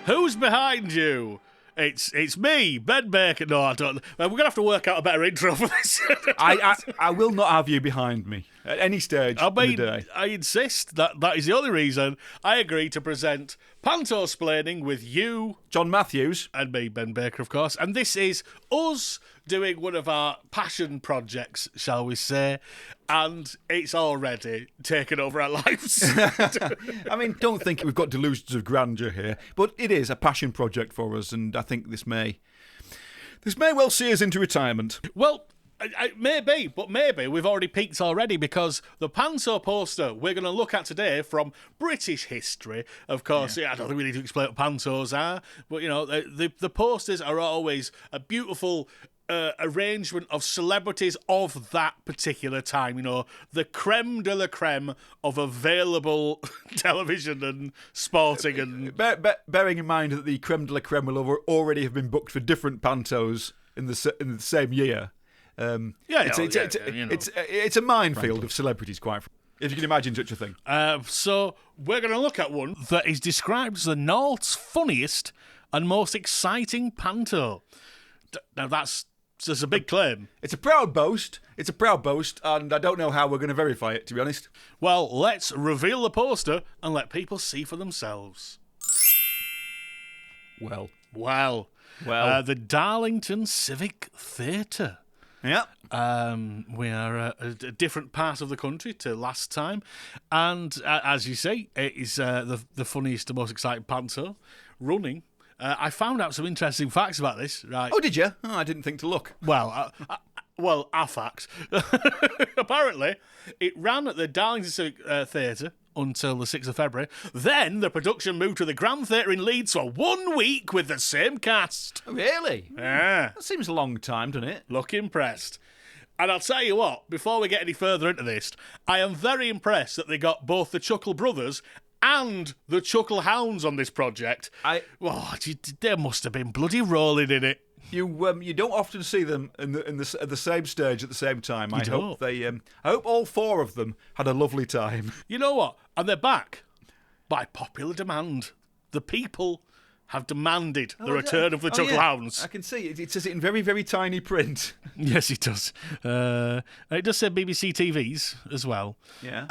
Who's behind you? It's me, Ben Baker. No, I don't. We're going to have to work out a better intro for this. I will not have you behind me at any stage in the day. I insist that is the only reason I agree to present Pantosplaining with you, John Matthews. and me, Ben Baker, of course. And this is us doing one of our passion projects, shall we say, and it's already taken over our lives. I mean, don't think we've got delusions of grandeur here, but it is a passion project for us, and I think this may well see us into retirement. Well, maybe, but maybe we've already peaked already, because the Panto poster we're going to look at today from British history, of course. Yeah, I don't think we need to explain what Pantos are, but, you know, the posters are always a beautiful arrangement of celebrities of that particular time, you know, the creme de la creme of available television and sporting. And bearing in mind that the creme de la creme will already have been booked for different Pantos in the same year. It's a minefield of celebrities, quite frankly, if you can imagine such a thing. So we're going to look at one that is described as the North's funniest and most exciting panto. Now that's a big claim. It's a proud boast, and I don't know how we're going to verify it, to be honest. Well, let's reveal the poster and let people see for themselves. Well. The Darlington Civic Theatre. Yeah. We are a different part of the country to last time, and as you say, it is the funniest and most exciting panto running. I found out some interesting facts about this. Right? Oh, did you? Oh, I didn't think to look. Well, our facts. Apparently, it ran at the Darlington Civic Theatre until the 6th of February. Then the production moved to the Grand Theatre in Leeds for 1 week with the same cast. Oh, really? Yeah. That seems a long time, doesn't it? Look impressed. And I'll tell you what, before we get any further into this, I am very impressed that they got both the Chuckle Brothers and the Chuckle Hounds on this project. They must have been bloody rolling in it. You don't often see them at the same stage at the same time. I hope all four of them had a lovely time. You know what? And they're back by popular demand. The people have demanded the return of the Chuckle Hounds. I can see it. It says it in very, very tiny print. Yes, it does. It does say BBC TVs as well. Yeah.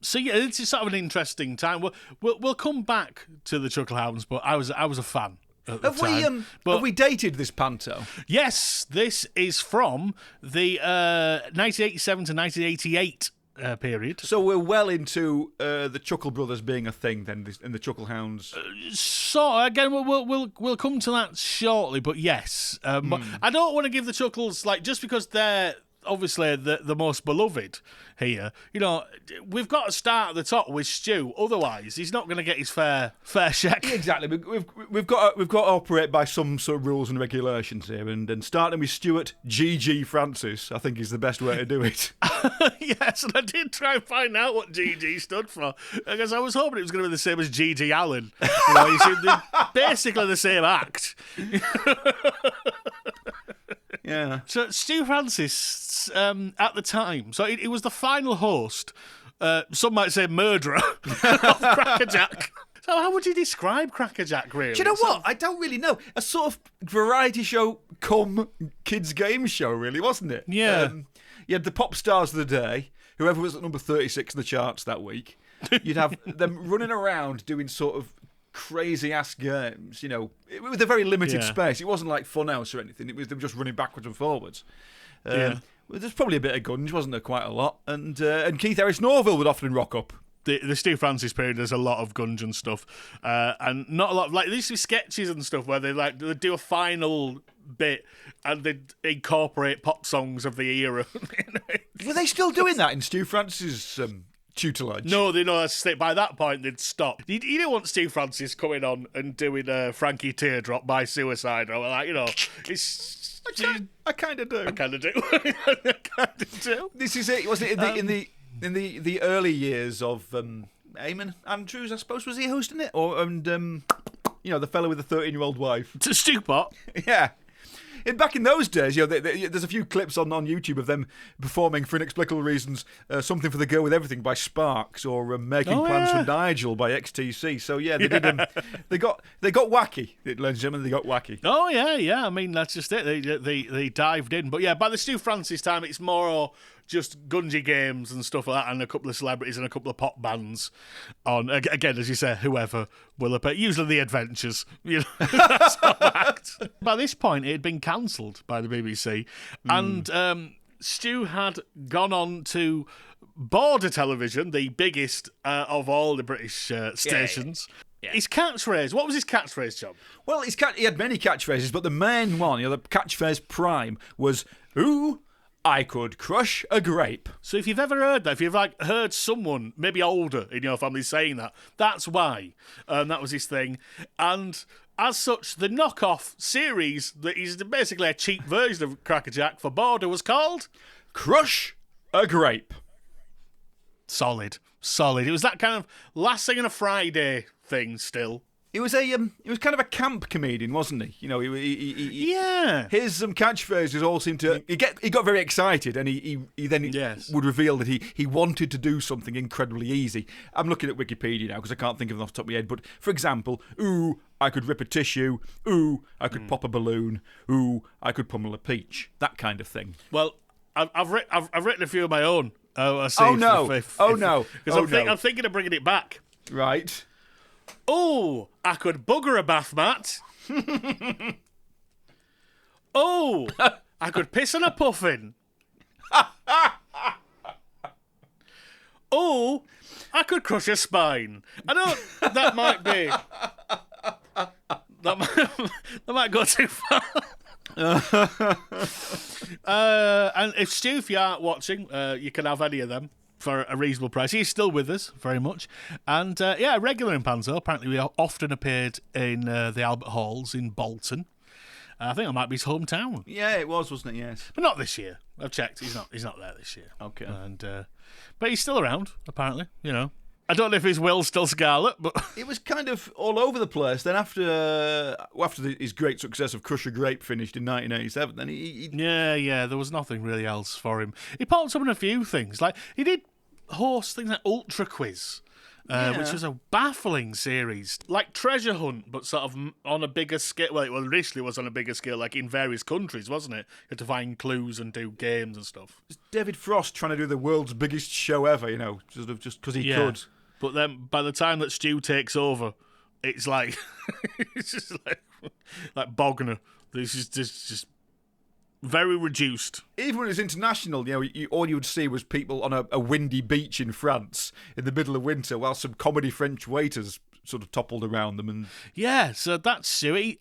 It's sort of an interesting time. We'll come back to the Chuckle Hounds, but I was a fan. Have we dated this panto? Yes, this is from the 1987 to 1988 period. So we're well into the Chuckle Brothers being a thing then, and the Chuckle Hounds. So again, we'll come to that shortly. But yes, but I don't want to give the Chuckles, like, just because they're obviously the most beloved here. You know, we've got to start at the top with Stu. Otherwise, he's not going to get his fair shake. Yeah, exactly. We've got to operate by some sort of rules and regulations here, and starting with Stuart G.G. Francis, I think is the best way to do it. Yes, and I did try and find out what G.G. stood for, because I was hoping it was going to be the same as G.G. Allen. You know, they're basically the same act. Yeah. So Stu Francis, at the time, so he was the final host, some might say murderer, of Crackerjack. So how would you describe Crackerjack, really? Do you know what? I don't really know. A sort of variety show come kids game show, really, wasn't it? Yeah. You had the pop stars of the day, whoever was at number 36 in the charts that week. You'd have them running around doing sort of crazy-ass games, you know, with a very limited space. It wasn't like Funhouse or anything. It was them just running backwards and forwards. There's probably a bit of gunge, wasn't there? Quite a lot. And Keith Harris Norville would often rock up. The Stu Francis period, there's a lot of gunge and stuff, and not a lot of, like, there used to be sketches and stuff where they'd do a final bit and they'd incorporate pop songs of the era. Were they still doing that in Stu Francis' tutelage? No, by that point they'd stop. You don't want Stu Francis coming on and doing Frankie Teardrop by Suicide, or, like, you know, it's. I kind of do. I kind of do. This is it, wasn't it? In the early years of Eamon Andrews, I suppose, was he hosting it? You know, the fellow with the 13-year-old wife. To Stewpot? Yeah. back in those days, there's a few clips on YouTube of them performing, for inexplicable reasons, Something for the Girl with Everything by Sparks, or Making Plans for Nigel by XTC. So yeah, they did. They got wacky, ladies and gentlemen. They got wacky. Oh yeah. I mean, that's just it. They dived in. But yeah, by the Stu Francis time, it's more just Gungie games and stuff like that, and a couple of celebrities and a couple of pop bands on, again, as you say, whoever will appear. Usually the Adventures, that's how it acts. By this point, it had been cancelled by the BBC, and Stu had gone on to Border Television, the biggest of all the British stations. Yeah. His catchphrase, what was his catchphrase, John? Well, he had many catchphrases, but the main one, the catchphrase prime, was, "Ooh, I could crush a grape." So if you've ever heard that, if you've heard someone, maybe older in your family, saying that, that's why. That was his thing. And as such, the knockoff series that is basically a cheap version of Cracker Jack for Border was called Crush a Grape. Solid. It was that kind of last thing on a Friday thing still. He was kind of a camp comedian, wasn't he? Yeah. His catchphrases all seemed to. He got very excited, and he then would reveal that he wanted to do something incredibly easy. I'm looking at Wikipedia now because I can't think of them off the top of my head. But for example, "Ooh, I could rip a tissue. Ooh, I could pop a balloon. Ooh, I could pummel a peach." That kind of thing. Well, I've written a few of my own. No! Because I'm thinking of bringing it back. Right. Oh, I could bugger a bath mat. Oh, I could piss on a puffin. Oh, I could crush a spine. I know that might be... That might go too far. And if you are watching, you can have any of them for a reasonable price. He's still with us, very much. And, regular in Panto. Apparently, we often appeared in the Albert Halls in Bolton. I think that might be his hometown. Yeah, it was, wasn't it? Yes. But not this year. I've checked. He's not there this year. Okay. And but he's still around, apparently, I don't know if his will's still scarlet, but... It was kind of all over the place. Then after his great success of Crush a Grape finished in 1987, then he... Yeah, there was nothing really else for him. He popped up in a few things. Like, he did host things like Ultra Quiz, which was a baffling series. Like Treasure Hunt, but sort of on a bigger scale. Well, initially was on a bigger scale, like in various countries, wasn't it? You had to find clues and do games and stuff. It's David Frost trying to do the world's biggest show ever, just because he could. But then, by the time that Stu takes over, it's like it's just like Bogner. This is just very reduced. Even when it's international, all you would see was people on a windy beach in France in the middle of winter, while some comedy French waiters sort of toppled around them. And so that's Stu.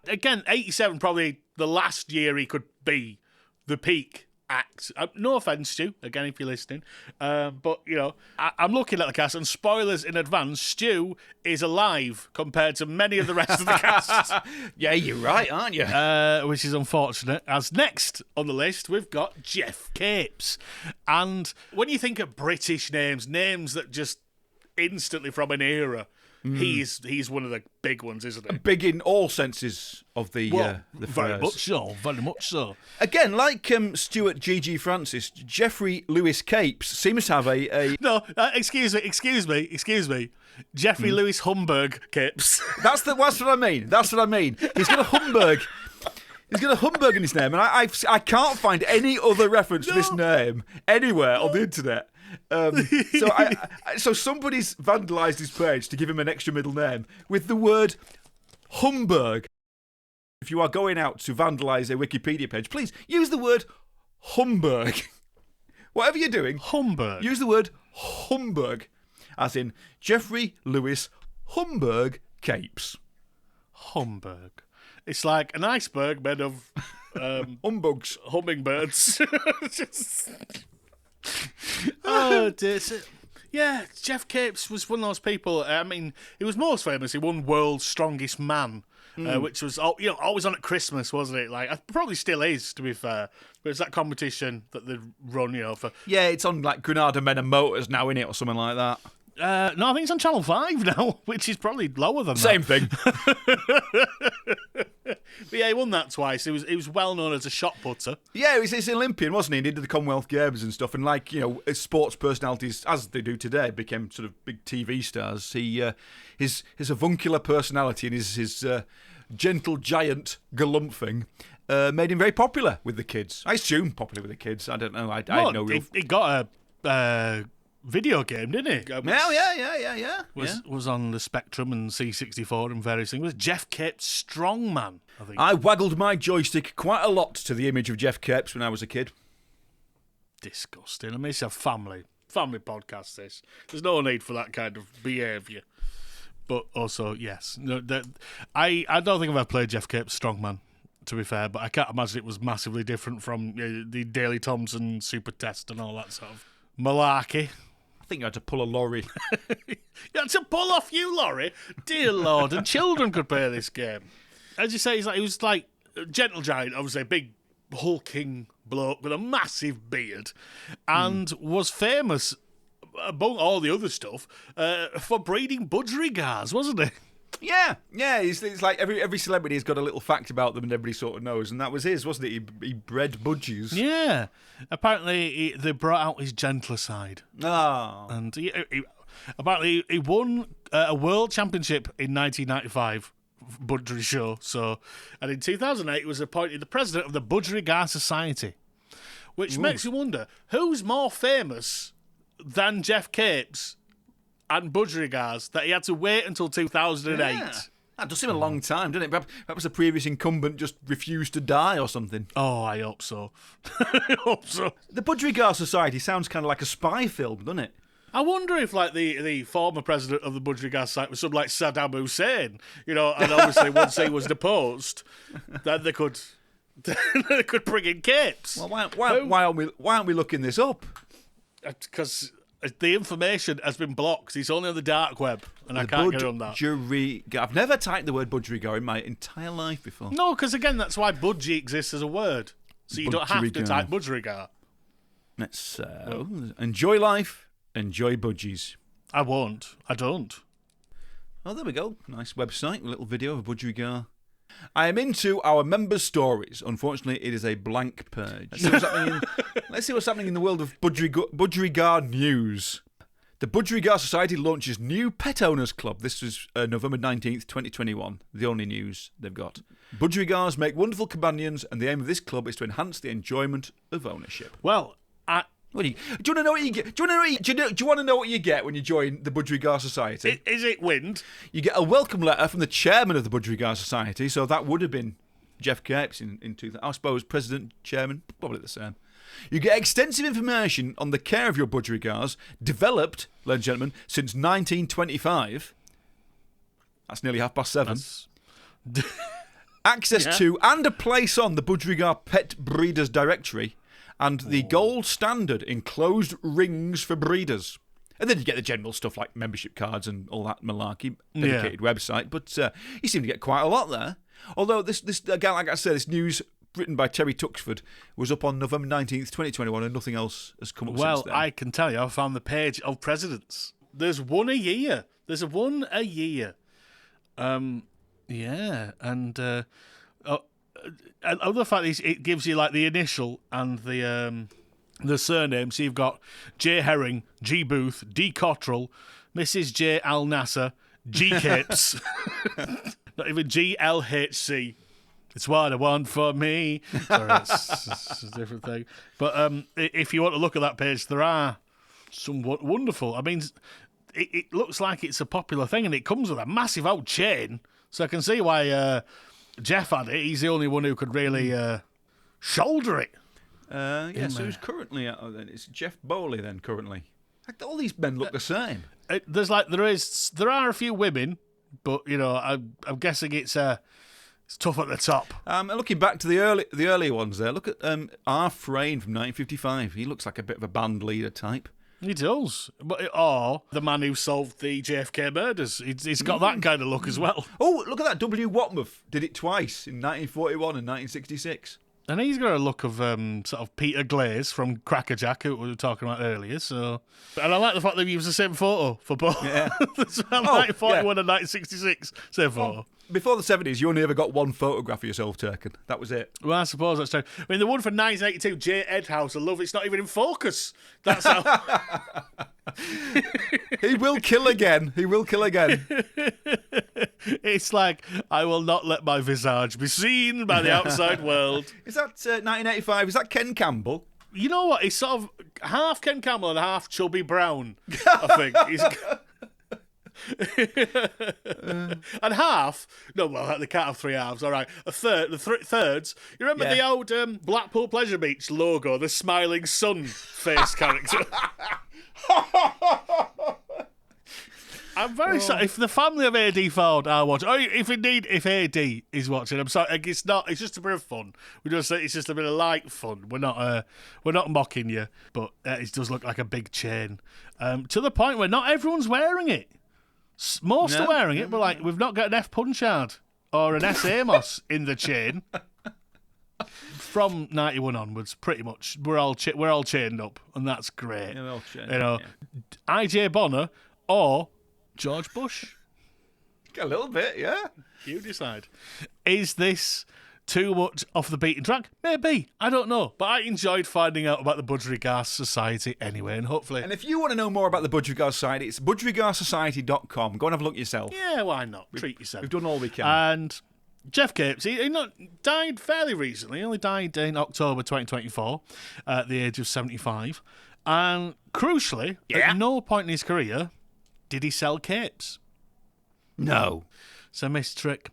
Again, 87 probably the last year he could be the peak act. No offence, Stu, again, if you're listening. But, I'm looking at the cast, and spoilers in advance, Stu is alive compared to many of the rest of the cast. Yeah, you're right, aren't you? Which is unfortunate. As next on the list, we've got Jeff Capes. And when you think of British names that just instantly from an era, he's one of the big ones, isn't he? Big in all senses of the very phrase. Very much so. Again, like Stuart G.G. Francis, Geoffrey Lewis Capes seems to have a... No, excuse me. Geoffrey Lewis Humberg Capes. That's what I mean. He's got a Humberg. He's got a Humberg in his name, and I can't find any other reference to this name anywhere on the internet. So somebody's vandalised his page to give him an extra middle name with the word Humberg. If you are going out to vandalise a Wikipedia page, please use the word Humberg. Whatever you're doing, Humberg. Use the word Humberg, as in Geoffrey Lewis Humberg Capes. Humberg. It's like an iceberg made of hummingbirds. Oh, dear. Yeah, Jeff Capes was one of those people. I mean, he was most famous. He won World's Strongest Man, which was always on at Christmas, wasn't it? Like, probably still is, to be fair. But it's that competition that they run, for. Yeah, it's on like Granada Men and Motors now, innit, or something like that. No, I think it's on Channel 5 now, which is probably lower than Same thing. But yeah, he won that twice. He was well known as a shot putter. Yeah, he's an Olympian, wasn't he? He did the Commonwealth Games and stuff. And as sports personalities, as they do today, became sort of big TV stars. His avuncular personality and his gentle giant galumphing made him very popular with the kids. I assume popular with the kids. I don't know. I know. He got a video game, didn't he? Yeah. Was on the Spectrum and C64 and various things. It was Jeff Cape's Strongman, I think. I waggled my joystick quite a lot to the image of Jeff Capes when I was a kid. Disgusting. I mean, it's a family podcast, this. There's no need for that kind of behaviour. But also, yes. No, I don't think I've ever played Jeff Cape's Strongman, to be fair, but I can't imagine it was massively different from the Daley Thompson Super Test and all that sort of malarkey. I think you had to pull a lorry. You had to pull off you, lorry? Dear Lord, and children could play this game. As you say, he was like a gentle giant, obviously a big hulking bloke with a massive beard, and was famous, among all the other stuff, for breeding budgerigars, wasn't he? Yeah. It's like every celebrity has got a little fact about them and everybody sort of knows, and that was his, wasn't it? He bred budgies. Yeah. Apparently, they brought out his gentler side. Oh. And apparently, he won a world championship in 1995, budgery show. And in 2008, he was appointed the president of the Budgerigar Society, which makes you wonder, who's more famous than Jeff Capes and budgerigars that he had to wait until 2008. Yeah. That does seem a long time, doesn't it? Perhaps the previous incumbent just refused to die or something. Oh, I hope so. I hope so. The Budgerigar Society sounds kind of like a spy film, doesn't it? I wonder if, like, the former president of the Budgerigar Society was some like Saddam Hussein, and obviously once he was deposed, then they could bring in Capes. Well, why aren't we looking this up? Because the information has been blocked. It's only on the dark web, and I can't get on that. I've never typed the word budgerigar in my entire life before. No, because again, that's why budgie exists as a word. So you don't have to type budgerigar. Let's enjoy life, enjoy budgies. I won't. I don't. Oh, there we go. Nice website, a little video of a budgerigar. I am into our members' stories. Unfortunately, it is a blank page. Let's see what's happening in the world of budgerigar news. The Budgerigar Society launches new pet owners club. This was November 19th, 2021. The only news they've got. Budgerigars make wonderful companions, and the aim of this club is to enhance the enjoyment of ownership. Well, do you want to know what you get? Do you want to know what you get when you join the Budgerigar Society? Is it wind? You get a welcome letter from the chairman of the Budgerigar Society, so that would have been Jeff Capes in 2000. I suppose president, chairman, probably the same. You get extensive information on the care of your budgerigars, developed, ladies and gentlemen, since 1925. That's nearly 7:30. Access to and a place on the Budgerigar Pet Breeders Directory, and the gold standard enclosed rings for breeders. And then you get the general stuff like membership cards and all that malarkey, dedicated website. But you seem to get quite a lot there. Although this again, like I said, this news written by Terry Tuxford was up on November 19th, 2021, and nothing else has come up since then. Well, I can tell you, I found the page of presidents. There's one a year. Yeah, and other fact is it gives you like the initial and the surname. So you've got J Herring, G Booth, D Cottrell, Mrs J Al Nasser, G Capes, not even G L H C. It's what I want for me. Sorry, it's a different thing. But if you want to look at that page, there are some wonderful. I mean, it looks like it's a popular thing, and it comes with a massive old chain. So I can see why Jeff had it. He's the only one who could really shoulder it. So who's currently out then? It's Jeff Bowley then currently. All these men look the same. There are a few women, but I'm guessing it's tough at the top. Looking back to the earlier ones there, look at R. Frayne from 1955. He looks like a bit of a band leader type. He does. Or the man who solved the JFK murders. He's got that kind of look as well. Oh, look at that. W. Watmouth did it twice in 1941 and 1966. And he's got a look of sort of Peter Glaze from Crackerjack, who we were talking about earlier. So, and I like the fact they've used the same photo for both. Yeah. 1941 and 1966, same photo. Before the 70s, you only ever got one photograph of yourself taken. That was it. Well, I suppose that's true. I mean, the one from 1982, J. Edhouse, I love it's not even in focus. That's how... He will kill again. He will kill again. It's like, I will not let my visage be seen by the outside world. Is that 1985? Is that Ken Campbell? You know what? He's sort of half Ken Campbell and half Chubby Brown, I think. And half, no, well, they can't have three halves, all right. A third, the thirds. You remember the old Blackpool Pleasure Beach logo, the smiling sun face character? I'm very sorry. If the family of AD Ford are watching, if AD is watching, I'm sorry. It's not. It's just a bit of fun. It's just a bit of light fun. We're not mocking you, but it does look like a big chain. To the point where not everyone's wearing it. Most are wearing it, but like we've not got an F Punchard or an S Amos in the chain. From 91 onwards, pretty much we're all chained up, and that's great. Yeah, we're all chained up, IJ Bonner or George Bush. A little bit, yeah. You decide. Is this too much off the beaten track? Maybe. I don't know. But I enjoyed finding out about the Budgerigar Society anyway, and hopefully... And if you want to know more about the Budgerigar Society, it's budgerigarsociety.com. Go and have a look yourself. Yeah, why not? Treat yourself. We've done all we can. And Jeff Capes, he died fairly recently. He only died in October 2024 at the age of 75. And crucially, at no point in his career did he sell capes. No. It's a missed trick.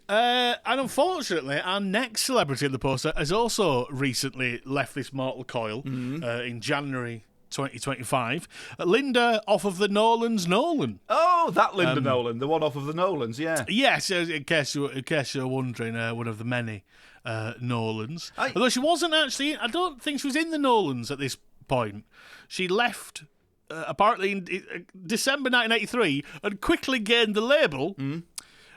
And unfortunately, our next celebrity in the poster has also recently left this mortal coil in January 2025. Linda off of the Nolan's Nolan. Oh, that Linda Nolan, the one off of the Nolans, yeah. Yes, in case you're wondering, one of the many Nolans. Although she wasn't actually, I don't think she was in the Nolans at this point. She left apparently in December 1983 and quickly gained the label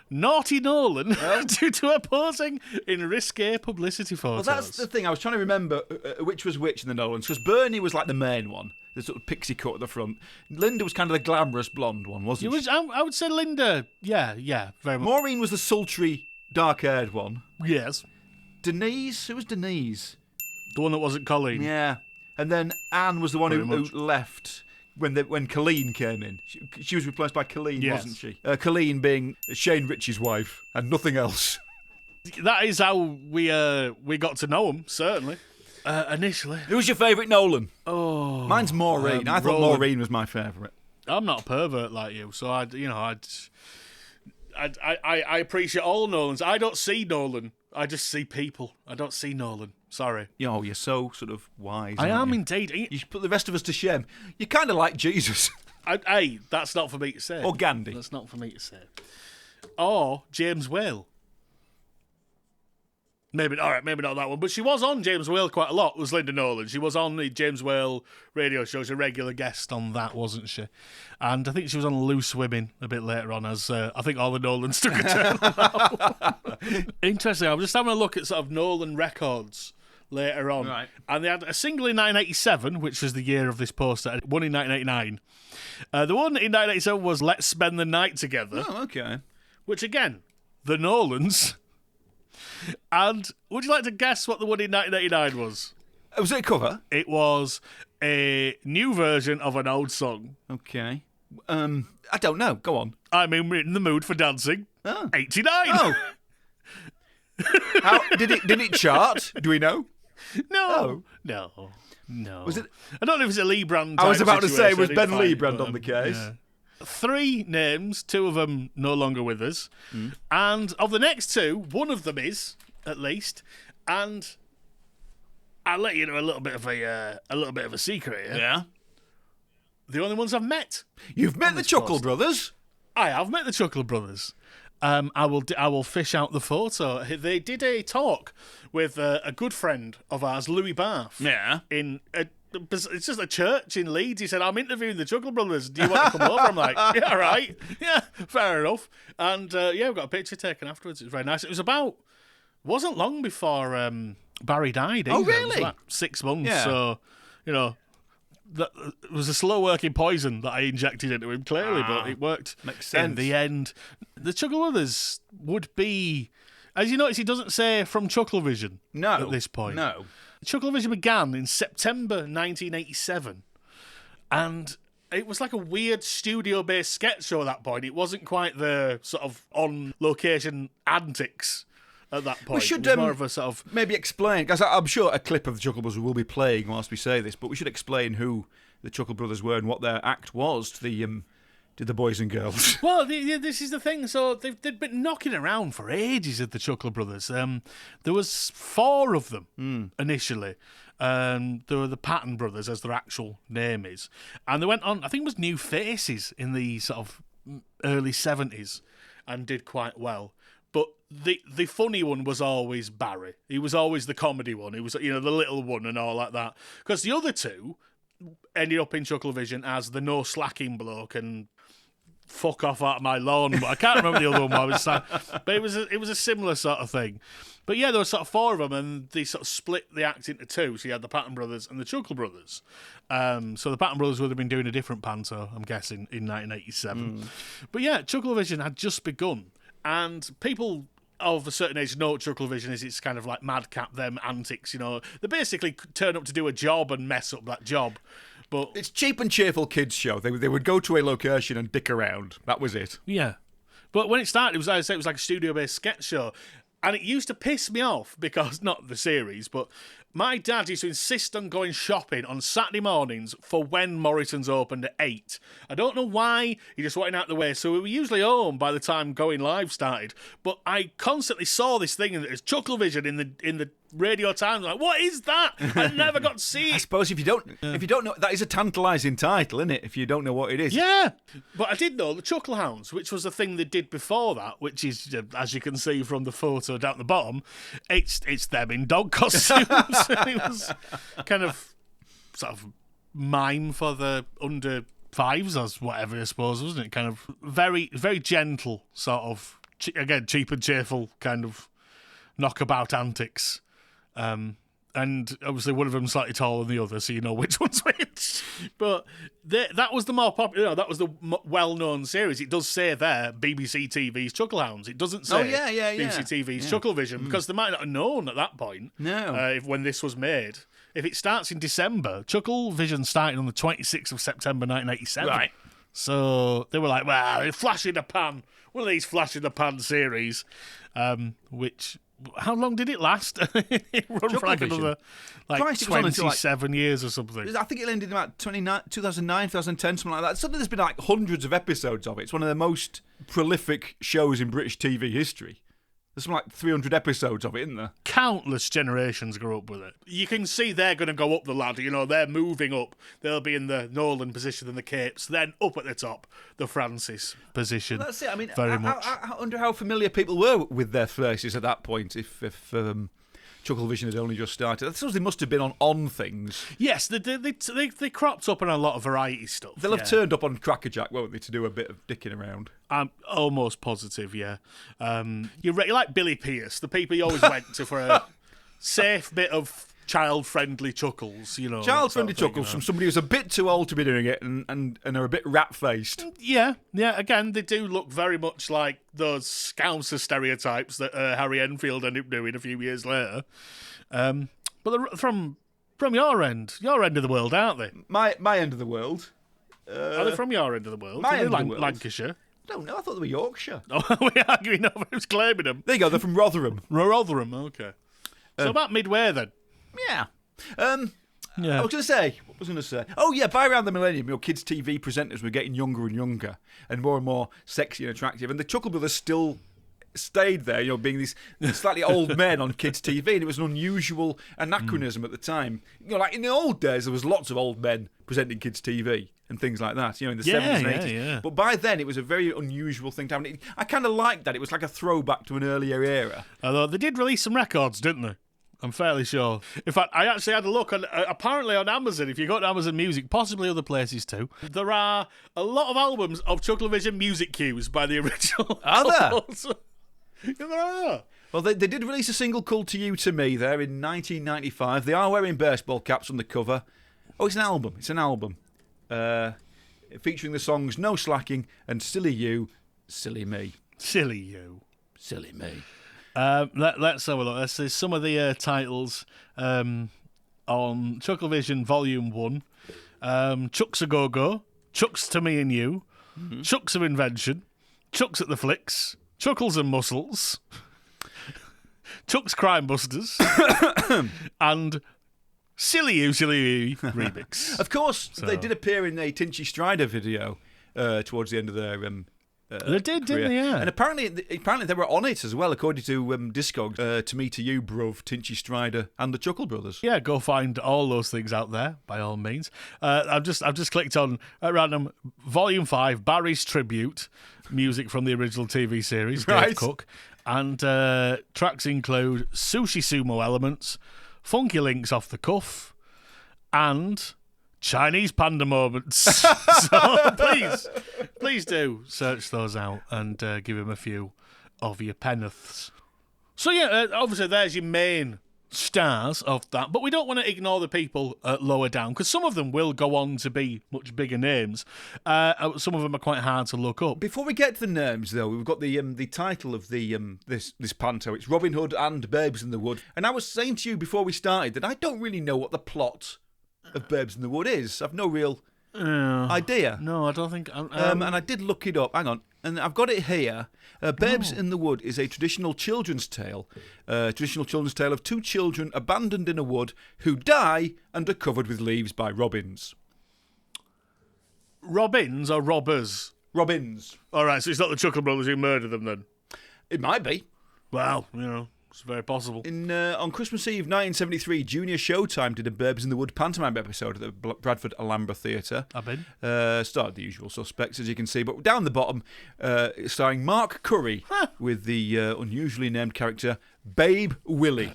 Naughty Nolan due to her posing in risque publicity photos. Well, that's the thing. I was trying to remember which was which in the Nolans, because Bernie was like the main one, the sort of pixie cut at the front. Linda was kind of the glamorous blonde one, wasn't she? I would say Linda, yeah, very much. Maureen was the sultry, dark-haired one. Yes. Denise? Who was Denise? The one that wasn't Colleen. Yeah. And then Anne was the one who left when Colleen came in. She was replaced by Colleen, wasn't she? Colleen being Shane Ritchie's wife and nothing else. That is how we got to know him, certainly. Initially. Who's your favourite Nolan? Oh, mine's Maureen. I thought Maureen was my favourite. I'm not a pervert like you, so I appreciate all Nolans. I don't see Nolan. I just see people. I don't see Nolan. Sorry. You're so sort of wise. I am you? Indeed. You should put the rest of us to shame. You're kind of like Jesus. Hey, that's not for me to say. Or Gandhi. That's not for me to say. Or James Whale. Maybe not that one. But she was on James Whale quite a lot, was Linda Nolan. She was on the James Whale radio show. She was a regular guest on that, wasn't she? And I think she was on Loose Women a bit later on, as I think all the Nolans took a turn. Interesting. I was just having a look at sort of Nolan records later on. Right. And they had a single in 1987, which was the year of this poster, one in 1989. The one in 1987 was Let's Spend the Night Together. Oh, okay. Which, again, the Nolans... And would you like to guess what the one in 1989 was? Was it a cover? It was a new version of an old song. Okay. I don't know. Go on. I'm in the mood for dancing. Oh. 89. Oh. How did it chart? Do we know? No. Was it? I don't know if it's a Lee Brand. I was about to say, was Ben Lee Brand on the case? Yeah. 3 names, 2 of them no longer with us. And of the next 2, one of them is, at least. And I'll let you know a little bit of a secret here. Yeah. The only ones I've met. You've met the Chuckle Brothers? I have met the Chuckle Brothers. I will fish out the photo. They did a talk with a good friend of ours, Louis Barth. Yeah. It's just a church in Leeds. He said, I'm interviewing the Chuckle Brothers. Do you want to come over? I'm like, yeah, right. Yeah, fair enough. And, we got a picture taken afterwards. It was very nice. It wasn't long before Barry died. Oh, either. really? It was like 6 months. Yeah. So, that it was a slow-working poison that I injected into him, clearly, but it worked. Makes sense. In the end, the Chuckle Brothers would be, as you notice, he doesn't say from Chucklevision at this point. No. Chucklevision began in September 1987, and it was like a weird studio-based sketch show at that point. It wasn't quite the sort of on-location antics at that point. We should it was more of a sort of... maybe explain, because I'm sure a clip of the Chuckle Brothers will be playing whilst we say this, but we should explain who the Chuckle Brothers were and what their act was to the boys and girls. Well, this is the thing. So they've been knocking around for ages at the Chuckle Brothers. There was 4 of them initially. There were the Patton Brothers, as their actual name is. And they went on, I think it was New Faces in the sort of early 70s and did quite well. But the funny one was always Barry. He was always the comedy one. He was, the little one and all like that. Because the other 2 ended up in Chucklevision as the no slacking bloke and fuck off out of my lawn. But I can't remember the other one. But it was a similar sort of thing. But yeah, there were sort of 4 of them, and they sort of split the act into 2. So you had the Patton Brothers and the Chuckle Brothers. So the Patton Brothers would have been doing a different panto, I'm guessing, in 1987. But yeah, Chucklevision had just begun. And people of a certain age know what Chucklevision is. It's kind of like madcap, them antics, They basically turn up to do a job and mess up that job. But it's cheap and cheerful kids' show. They would go to a location and dick around. That was it. Yeah. But when it started, it was like a studio-based sketch show. And it used to piss me off because, not the series, but my dad used to insist on going shopping on Saturday mornings for when Morrison's opened at 8. I don't know why, he just wanted out of the way, so we were usually home by the time Going Live started. But I constantly saw this thing, and it was Chucklevision in the radio times. Like, what is that? I never got to see it. I suppose if you don't know, that is a tantalising title, isn't it? If you don't know what it is. Yeah, but I did know the Chuckle Hounds, which was the thing they did before that, which is, as you can see from the photo down at the bottom, it's them in dog costumes. It was kind of sort of mime for the under 5s or whatever, I suppose, wasn't it? Kind of very, very gentle sort of, again, cheap and cheerful kind of knockabout antics. And obviously one of them slightly taller than the other, so you know which one's which. But that was the more popular, that was the well-known series. It does say there, BBC TV's Chuckle Hounds. It doesn't say BBC TV's Chucklevision, because they might not have known at that point. No. When this was made. If it starts in December, Chucklevision started on the 26th of September 1987. Right. So they were like, well, flash in the pan. One of these flash in the pan series, which... How long did it last? It run for like another 27 years or something. I think it ended in about 2009, 2010, something like that. Suddenly there's been like hundreds of episodes of it. It's one of the most prolific shows in British TV history. There's something like 300 episodes of it, isn't there? Countless generations grew up with it. You can see they're going to go up the ladder. They're moving up. They'll be in the Nolan position and the Capes. Then up at the top, the Francis position. Well, that's it. I mean, very much. I wonder how familiar people were with their faces at that point. If Chucklevision had only just started, I suppose they must have been on things. Yes, they cropped up on a lot of variety stuff. They'll have turned up on Crackerjack, won't they, to do a bit of dicking around? I'm almost positive, yeah. You're like Billy Pierce, the people you always went to for a safe bit of child-friendly chuckles, Child-friendly chuckles from somebody who's a bit too old to be doing it and are a bit rat-faced. Yeah. Again, they do look very much like those Scouser stereotypes that Harry Enfield ended up doing a few years later. But they're from your end of the world, aren't they? My end of the world. Are they from your end of the world? My end of the world. Lancashire. I don't know. I thought they were Yorkshire. Oh, we're arguing over who's claiming them. There you go. They're from Rotherham. Rotherham, okay. So about midway then. Yeah. I was going to say. Oh, yeah, by around the millennium, your kids' TV presenters were getting younger and younger and more sexy and attractive. And the Chuckle Brothers still stayed there, being these slightly old men on kids' TV. And it was an unusual anachronism at the time. Like in the old days, there was lots of old men presenting kids' TV and things like that, in the 70s and 80s. Yeah. But by then, it was a very unusual thing to happen. I kind of liked that. It was like a throwback to an earlier era. Although they did release some records, didn't they? I'm fairly sure. In fact, I actually had a look on, apparently on Amazon, if you go to Amazon Music, possibly other places too, there are a lot of albums of Chucklevision music cues by the original. Are there? Yeah, there are. Well, they did release a single called To You, To Me there in 1995. They are wearing baseball caps on the cover. Oh, it's an album. It's an album. Featuring the songs No Slacking and Silly You, Silly Me. Silly You. Silly Me. Let's have a look. Let's see some of the titles on Chucklevision Volume 1. Chuck's a Go-Go, Chuck's To Me and You, Chuck's of Invention, Chuck's at the Flicks, Chuckles and Muscles, Chuck's Crime Busters, and Silly You remix. Of course, they did appear in a Tinchy Strider video towards the end of their they did, career. didn't they? Yeah. And apparently they were on it as well, according to Discogs. To Me, To You, Bruv, Tinchy Strider, and the Chuckle Brothers. Yeah, go find all those things out there by all means. I've just clicked on at random Volume 5 Barry's Tribute, music from the original TV series, Dave Cook, and tracks include Sushi Sumo Elements, Funky Links Off the Cuff, and Chinese Panda Moments. So please do search those out and give him a few of your penneths. So yeah, obviously there's your main stars of that, but we don't want to ignore the people lower down, because some of them will go on to be much bigger names. Some of them are quite hard to look up. Before we get to the names, though, we've got the title of the this panto. It's Robin Hood and Babes in the Wood. And I was saying to you before we started that I don't really know what the plot of Babes in the Wood is. I've no real idea. No, I don't think. And I did look it up. Hang on, and I've got it here. Babes in the Wood is a traditional children's tale. Of two children abandoned in a wood who die and are covered with leaves by robins. Robins or robbers? Robins. All right, so it's not the Chuckle Brothers who murdered them then? It might be. Well, it's very possible. On Christmas Eve 1973, Junior Showtime did a Babes in the Wood pantomime episode at the Bradford Alhambra Theatre. I've been. Starred the usual suspects, as you can see. But down the bottom, starring Mark Curry with the unusually named character Babe Willie.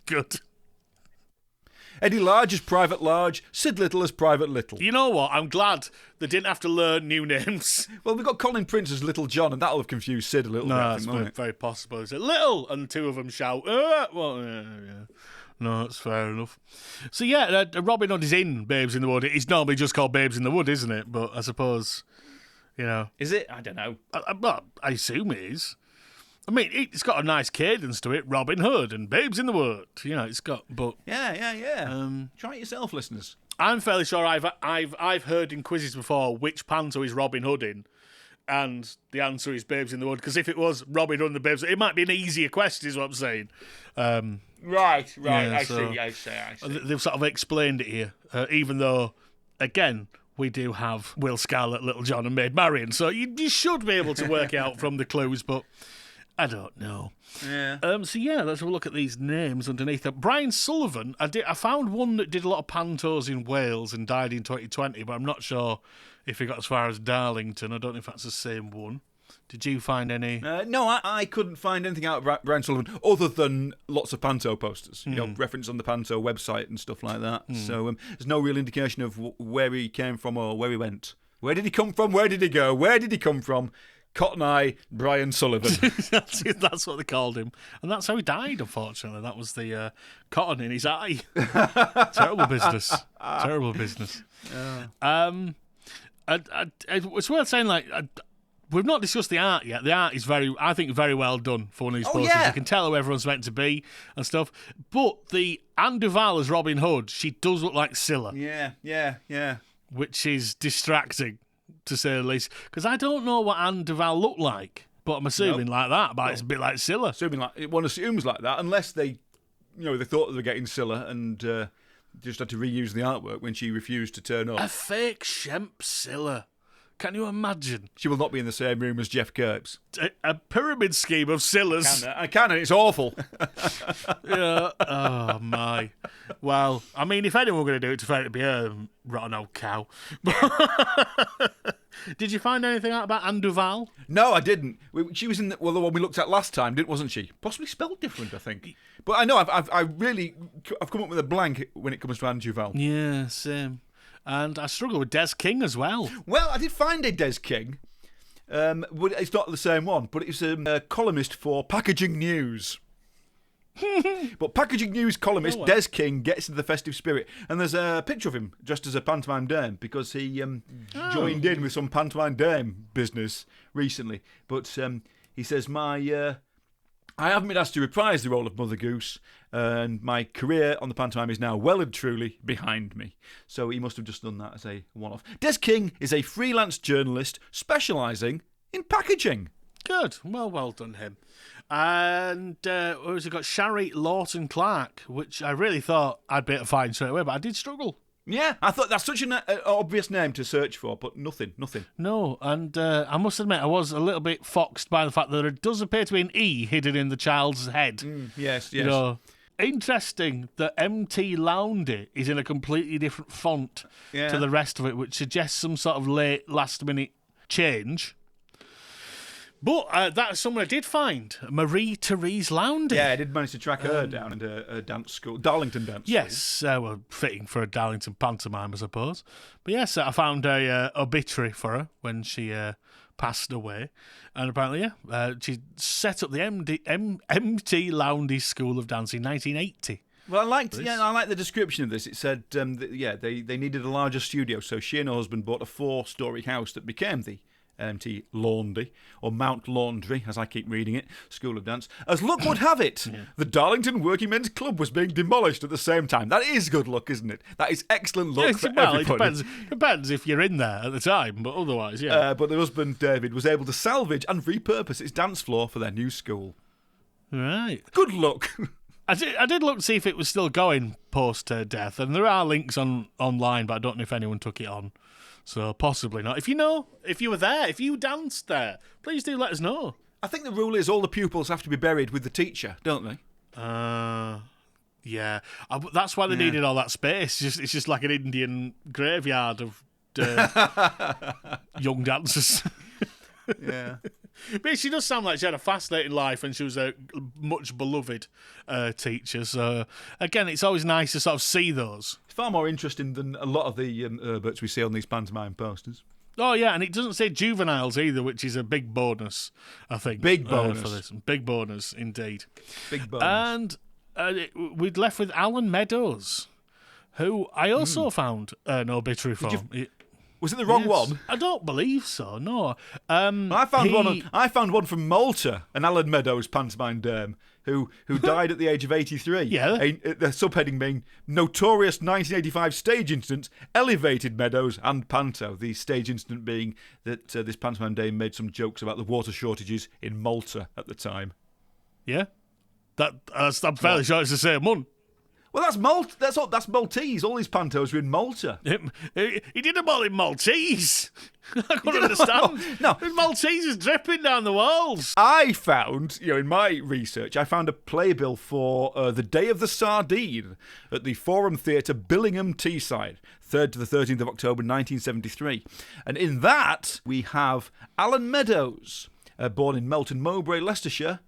Good. Eddie Large as Private Large, Sid Little as Private Little. You know what? I'm glad they didn't have to learn new names. Well, we've got Colin Prince as Little John, and that'll have confused Sid a little bit. That's very possible. Is it Little? And two of them shout, well, yeah. No, that's fair enough. So, yeah, Robin Hood is in Babes in the Wood. It's normally just called Babes in the Wood, isn't it? But I suppose, Is it? I don't know. I assume it is. I mean, it's got a nice cadence to it. Robin Hood and Babes in the Wood. It's got, but Yeah. Try it yourself, listeners. I'm fairly sure I've heard in quizzes before which panto is Robin Hood in, and the answer is Babes in the Wood. Because if it was Robin Hood and the Babes, it might be an easier question, is what I'm saying. Right. Yeah, I see. They've sort of explained it here, even though, again, we do have Will Scarlett, Little John, and Maid Marian. So you should be able to work it out from the clues, but I don't know. Yeah. Let's have a look at these names underneath it. Brian Sullivan, I found one that did a lot of pantos in Wales and died in 2020, but I'm not sure if he got as far as Darlington. I don't know if that's the same one. Did you find any? No, I couldn't find anything out of Brian Sullivan other than lots of panto posters, reference on the panto website and stuff like that. So there's no real indication of where he came from or where he went. Where did he come from? Where did he go? Where did he come from? Cotton Eye Brian Sullivan. That's what they called him. And that's how he died, unfortunately. That was the cotton in his eye. Terrible business. Terrible business. It's worth saying, we've not discussed the art yet. The art is I think, very well done for one of these posters. Yeah. You can tell who everyone's meant to be and stuff. But the Anne Duval as Robin Hood, she does look like Scylla. Yeah. Which is distracting, to say the least, because I don't know what Anne Duval looked like, but I'm assuming like that, but it's a bit like Scylla. One assumes like that, unless they thought they were getting Scylla and just had to reuse the artwork when she refused to turn up. A fake Shemp Scylla. Can you imagine? She will not be in the same room as Jeff Kirkes. A pyramid scheme of Scyllas. I can, and it's awful. Yeah. Oh, my. Well, I mean, if anyone were going to do it, it'd be a rotten old cow. Did you find anything out about Anne Duval? No, I didn't. She was in the one we looked at last time, wasn't she? Possibly spelled different, I think. But I know I've come up with a blank when it comes to Anne Duval. Yeah, same. And I struggle with Des King as well. Well, I did find a Des King. But it's not the same one, but it's a columnist for Packaging News. But Packaging News columnist Des King gets into the festive spirit, and there's a picture of him dressed as a pantomime dame because he joined in with some pantomime dame business recently. But he says, I haven't been asked to reprise the role of Mother Goose, and my career on the pantomime is now well and truly behind me. So he must have just done that as a one-off. Des King is a freelance journalist specialising in packaging. Good. Well done him. And who's he got? Shari Lawton Clark, which I really thought I'd be able to find straight away, but I did struggle. Yeah, I thought that's such an obvious name to search for, but nothing. No, and I must admit I was a little bit foxed by the fact that there does appear to be an E hidden in the child's head. Yes. You know, interesting that MT Loundy is in a completely different font to the rest of it, which suggests some sort of late last-minute change. But that's someone I did find, Marie-Therese Lowndes. Yeah, I did manage to track her down at a dance school, Darlington dance school. Yes, well, fitting for a Darlington pantomime, I suppose. But yes, I found a obituary for her when she passed away. And apparently, she set up the MT Lowndes School of Dance in 1980. Well, I liked the description of this. It said, they needed a larger studio, so she and her husband bought a 4-storey house that became the MT Laundry, or Mount Laundry, as I keep reading it, School of Dance. As luck would have it, the Darlington Working Men's Club was being demolished at the same time. That is good luck, isn't it? That is excellent luck for everybody. It depends if you're in there at the time, but otherwise, yeah. But the husband, David, was able to salvage and repurpose its dance floor for their new school. Right. Good luck. I did look to see if it was still going post her death, and there are links online, but I don't know if anyone took it on. So possibly not. If you were there, if you danced there, please do let us know. I think the rule is all the pupils have to be buried with the teacher, don't they? Yeah. That's why they needed all that space. It's just like an Indian graveyard of young dancers. Yeah. But she does sound like she had a fascinating life and she was a much beloved teacher. So, again, it's always nice to sort of see those. It's far more interesting than a lot of the Herberts we see on these pantomime posters. Oh, yeah, and it doesn't say juveniles either, which is a big bonus, I think. Big bonus. For this. Big bonus, indeed. Big bonus. And we'd left with Alan Meadows, who I also found an obituary from. Was it the wrong one? I don't believe so. No. I found one from Malta, an Alan Meadows pantomime dame who died at the age of 83. Yeah. The subheading being Notorious 1985 Stage Incidents, Elevated Meadows and Panto. The stage incident being that this pantomime dame made some jokes about the water shortages in Malta at the time. Yeah. I'm fairly sure it's the same one. Well, that's Maltese. All these pantos are in Malta. He did them all in Maltese. I couldn't understand. No. Maltese is dripping down the walls. I found, in my research, I found a playbill for The Day of the Sardine at the Forum Theatre, Billingham, Teesside, 3rd to the 13th of October, 1973. And in that, we have Alan Meadows, born in Melton Mowbray, Leicestershire.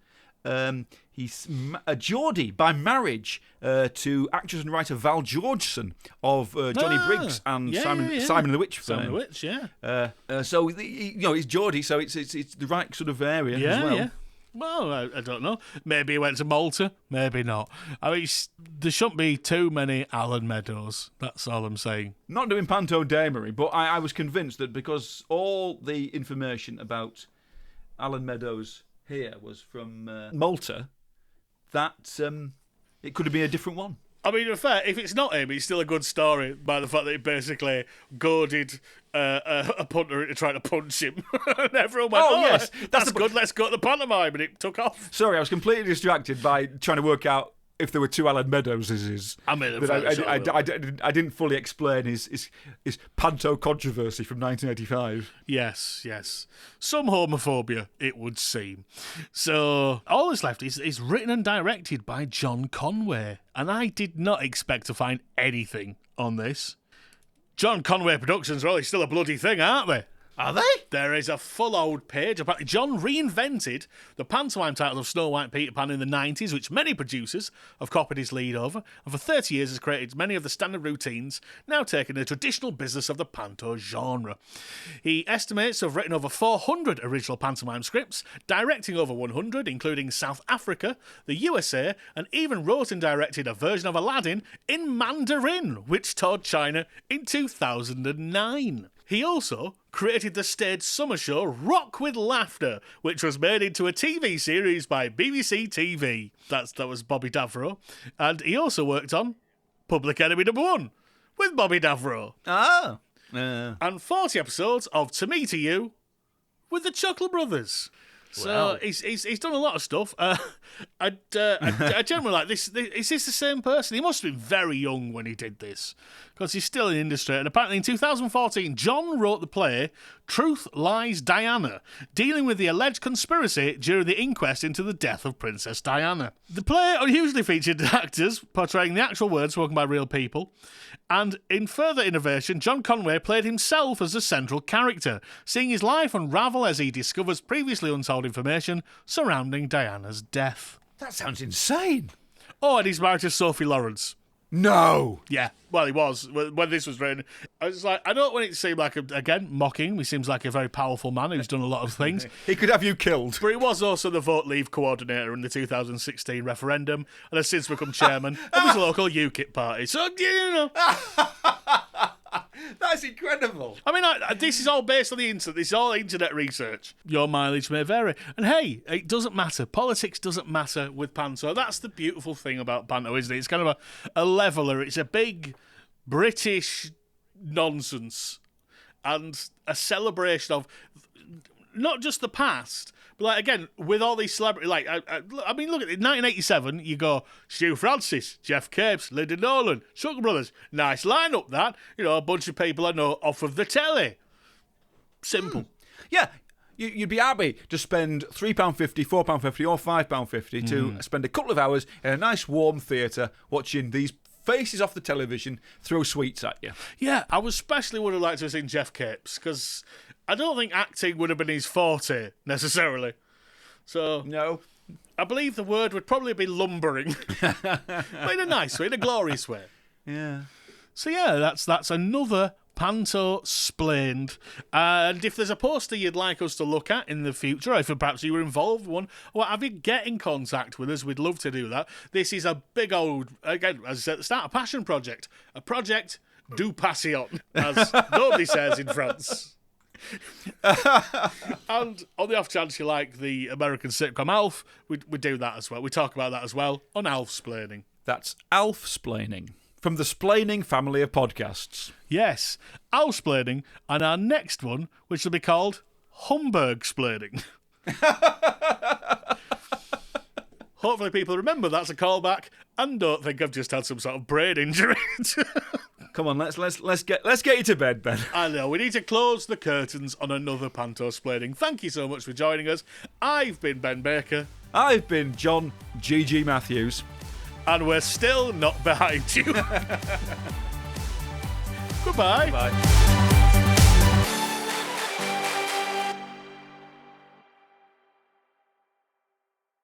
He's a Geordie by marriage to actress and writer Val Georgeson of Johnny Briggs and Simon and the Witch fame. Simon and the Witch, yeah. So he's Geordie, so it's the right sort of area as well. Yeah. Well, I don't know. Maybe he went to Malta, maybe not. I mean, there shouldn't be too many Alan Meadows. That's all I'm saying. Not doing panto damery, but I was convinced that because all the information about Alan Meadows here was from Malta, that it could have been a different one. I mean, in fact, if it's not him, it's still a good story by the fact that he basically goaded a punter into trying to punch him. And everyone went, yes, that's good, let's go to the pantomime, and it took off. Sorry, I was completely distracted by trying to work out if there were two Alan Meadowses. I mean, I didn't fully explain his panto controversy from 1985. Yes. Some homophobia, it would seem. So, all that's left is written and directed by John Conway. And I did not expect to find anything on this. John Conway Productions are really still a bloody thing, aren't they? Are they? There is a full old page. Apparently, John reinvented the pantomime title of Snow White and Peter Pan in the 90s, which many producers have copied his lead over, and for 30 years has created many of the standard routines, now taking the traditional business of the panto genre. He estimates to have written over 400 original pantomime scripts, directing over 100, including South Africa, the USA, and even wrote and directed a version of Aladdin in Mandarin, which toured China in 2009. He also created the stage summer show Rock with Laughter, which was made into a TV series by BBC TV. That was Bobby Davro. And he also worked on Public Enemy No. 1 with Bobby Davro. Oh. And 40 episodes of To Me To You with the Chuckle Brothers. So he's done a lot of stuff. I generally like this. Is this the same person? He must have been very young when he did this, because he's still in the industry. And apparently in 2014, John wrote the play Truth Lies Diana, dealing with the alleged conspiracy during the inquest into the death of Princess Diana. The play unusually featured actors portraying the actual words spoken by real people. And in further innovation, John Conway played himself as the central character, seeing his life unravel as he discovers previously untold information surrounding Diana's death. That sounds insane. Oh, and he's married to Sophie Lawrence. No. Yeah, well, he was when this was written. I was like, I don't want it to seem like, again, mocking. He seems like a very powerful man who's done a lot of things. He could have you killed. But he was also the vote leave coordinator in the 2016 referendum and has since become chairman of his local UKIP party. So, you know. That's incredible. I mean, this is all based on the internet. This is all internet research. Your mileage may vary. And hey, it doesn't matter. Politics doesn't matter with Panto. That's the beautiful thing about Panto, isn't it? It's kind of a leveller. It's a big British nonsense and a celebration of not just the past, but like, again, with all these celebrities, like, I mean, look at it. In 1987, you go Stu Francis, Jeff Capes, Linda Nolan, Chuckle Brothers. Nice lineup, that. You know, a bunch of people I know off of the telly. Simple. Yeah, you'd be happy to spend £3.50, £4.50 or £5.50 to spend a couple of hours in a nice warm theatre watching these faces off the television throw sweets at you. Yeah, I especially would have liked to have seen Jeff Capes, because I don't think acting would have been his forte, necessarily. So, No. I believe the word would probably be lumbering. But in a nice way, in a glorious way. Yeah. So yeah, that's another Pantosplained. And if there's a poster you'd like us to look at in the future, or if perhaps you were involved in one, or what have you, get in contact with us. We'd love to do that. This is a big old, again, as I said at the start, a passion project. A project du passion, as nobody says in France. And on the off chance you like the American sitcom Alf, we do that as well. We talk about that as well on Alfsplaining. That's Alfsplaining, from the Splaining family of podcasts. Yes, Alfsplaining, and our next one, which will be called Humbergsplaining. Hopefully people remember that's a callback and don't think I've just had some sort of brain injury. Come on, let's get you to bed, Ben. I know, we need to close the curtains on another Pantosplaining. Thank you so much for joining us. I've been Ben Baker. I've been John G.G. Matthews. And we're still not behind you. Goodbye. Bye.